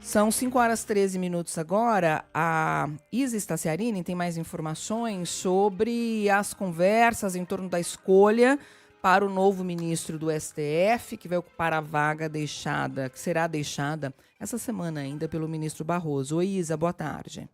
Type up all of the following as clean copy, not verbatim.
São 5h13 agora. A Isa Staciarini tem mais informações sobre as conversas em torno da escolha para o novo ministro do STF, que vai ocupar a vaga que será deixada essa semana ainda pelo ministro Barroso. Oi, Isa, boa tarde.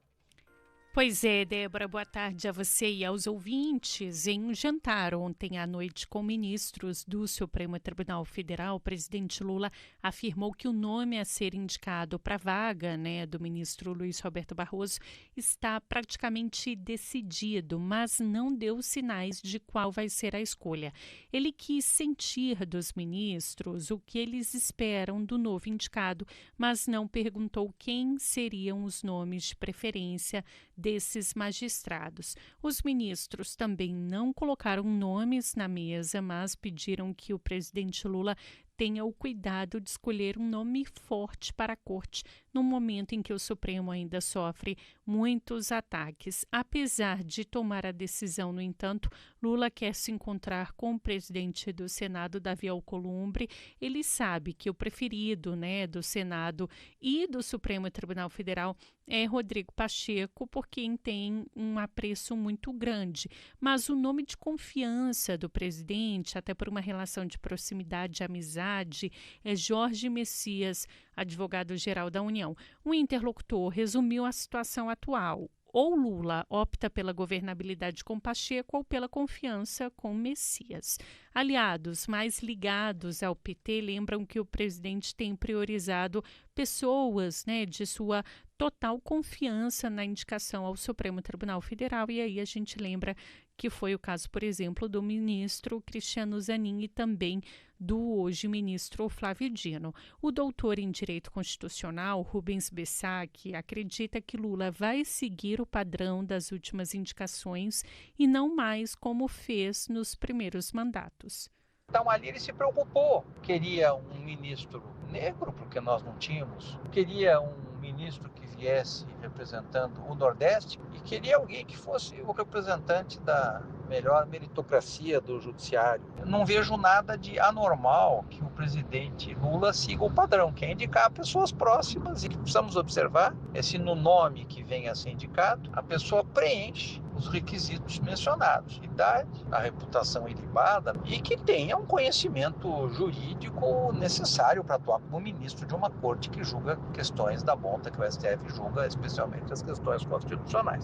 Pois é, Débora, boa tarde a você e aos ouvintes. Em um jantar ontem à noite com ministros do Supremo Tribunal Federal, o presidente Lula afirmou que o nome a ser indicado para a vaga, do ministro Luiz Roberto Barroso está praticamente decidido, mas não deu sinais de qual vai ser a escolha. Ele quis sentir dos ministros o que eles esperam do novo indicado, mas não perguntou quem seriam os nomes de preferência desses magistrados. Os ministros também não colocaram nomes na mesa, mas pediram que o presidente Lula tenha o cuidado de escolher um nome forte para a corte no momento em que o Supremo ainda sofre muitos ataques. Apesar de tomar a decisão, no entanto, Lula quer se encontrar com o presidente do Senado, Davi Alcolumbre. Ele sabe que o preferido do Senado e do Supremo Tribunal Federal é Rodrigo Pacheco, por quem tem um apreço muito grande. Mas o nome de confiança do presidente, até por uma relação de proximidade e amizade, é Jorge Messias, advogado-geral da União. O interlocutor resumiu a situação atual. Ou Lula opta pela governabilidade com Pacheco ou pela confiança com Messias. Aliados mais ligados ao PT lembram que o presidente tem priorizado pessoas de sua total confiança na indicação ao Supremo Tribunal Federal. E aí a gente lembra que foi o caso, por exemplo, do ministro Cristiano Zanin e também do hoje ministro Flávio Dino. O doutor em Direito Constitucional, Rubens Bessac, acredita que Lula vai seguir o padrão das últimas indicações e não mais como fez nos primeiros mandatos. Então ali ele se preocupou, queria um ministro negro, porque nós não tínhamos, queria um ministro que viesse representando o Nordeste e queria alguém que fosse o representante da melhor meritocracia do judiciário. Eu não vejo nada de anormal que o presidente Lula siga o padrão, que é indicar pessoas próximas, e que precisamos observar é se no nome que venha a ser indicado a pessoa preenche os requisitos mencionados: idade, a reputação ilibada e que tenha um conhecimento jurídico necessário para atuar como ministro de uma corte que julga questões da monta que o STF julga, especialmente as questões constitucionais.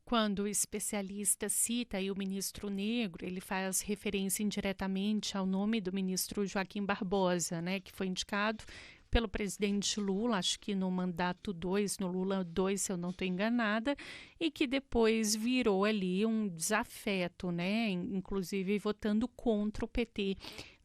Quando o especialista cita o ministro negro, ele faz referência indiretamente ao nome do ministro Joaquim Barbosa, que foi indicado pelo presidente Lula, acho que no mandato 2, no Lula 2, se eu não estou enganada, e que depois virou ali um desafeto, inclusive votando contra o PT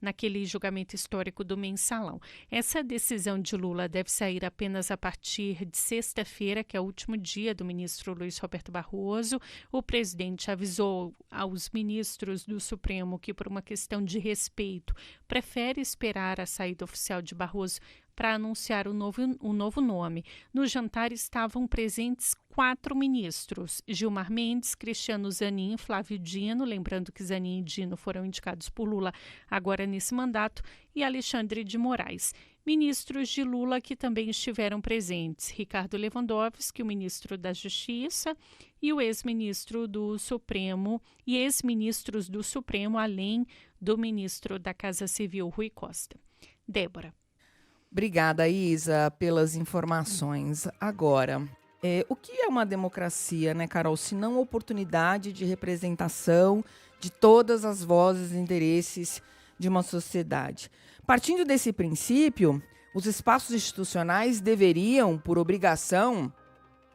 naquele julgamento histórico do Mensalão. Essa decisão de Lula deve sair apenas a partir de sexta-feira, que é o último dia do ministro Luiz Roberto Barroso. O presidente avisou aos ministros do Supremo que, por uma questão de respeito, prefere esperar a saída oficial de Barroso para anunciar o novo nome. No jantar estavam presentes 4 ministros: Gilmar Mendes, Cristiano Zanin, Flávio Dino, lembrando que Zanin e Dino foram indicados por Lula agora nesse mandato, e Alexandre de Moraes. Ministros de Lula que também estiveram presentes: Ricardo Lewandowski, o ministro da Justiça, e o ex-ministro do Supremo, e ex-ministros do Supremo, além do ministro da Casa Civil, Rui Costa. Débora. Obrigada, Isa, pelas informações. Agora, o que é uma democracia, Carol, se não oportunidade de representação de todas as vozes e interesses de uma sociedade? Partindo desse princípio, os espaços institucionais deveriam, por obrigação,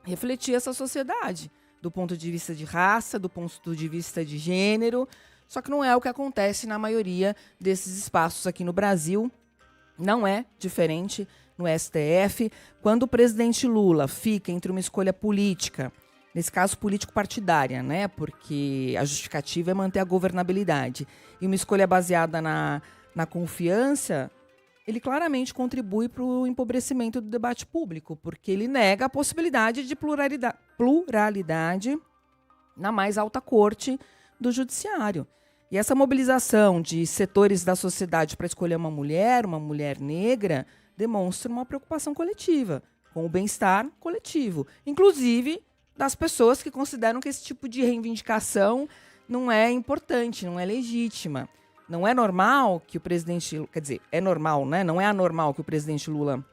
refletir essa sociedade, do ponto de vista de raça, do ponto de vista de gênero, só que não é o que acontece na maioria desses espaços aqui no Brasil. Não é diferente no STF, quando o presidente Lula fica entre uma escolha política, nesse caso político-partidária, porque a justificativa é manter a governabilidade, e uma escolha baseada na confiança, ele claramente contribui para o empobrecimento do debate público, porque ele nega a possibilidade de pluralidade na mais alta corte do judiciário. E essa mobilização de setores da sociedade para escolher uma mulher negra, demonstra uma preocupação coletiva, com o bem-estar coletivo. Inclusive das pessoas que consideram que esse tipo de reivindicação não é importante, não é legítima. Não é normal que o presidente... Quer dizer, é normal, né? Não é anormal que o presidente Lula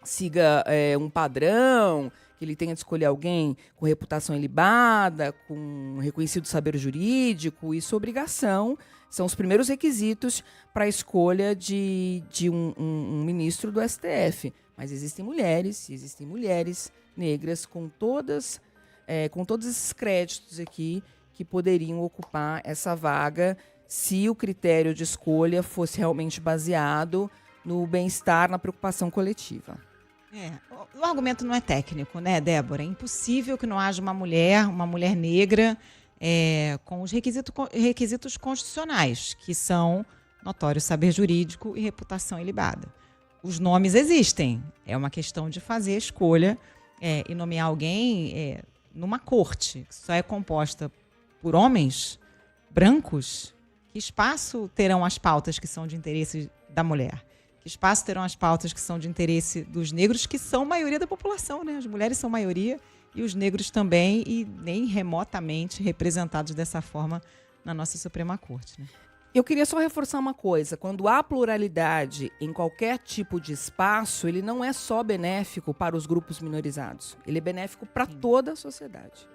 siga um padrão, que ele tenha de escolher alguém com reputação ilibada, com reconhecido saber jurídico. Isso é obrigação, são os primeiros requisitos para a escolha de um ministro do STF. Mas existem mulheres negras com todos esses créditos aqui que poderiam ocupar essa vaga se o critério de escolha fosse realmente baseado no bem-estar, na preocupação coletiva. O argumento não é técnico, né, Débora? É impossível que não haja uma mulher negra com os requisitos constitucionais, que são notório saber jurídico e reputação ilibada. Os nomes existem, é uma questão de fazer a escolha e nomear alguém numa corte, que só é composta por homens brancos. Que espaço terão as pautas que são de interesse da mulher? Que espaço terão as pautas que são de interesse dos negros, que são maioria da população, né? As mulheres são maioria e os negros também, e nem remotamente representados dessa forma na nossa Suprema Corte, né? Eu queria só reforçar uma coisa. Quando há pluralidade em qualquer tipo de espaço, ele não é só benéfico para os grupos minorizados. Ele é benéfico para toda a sociedade.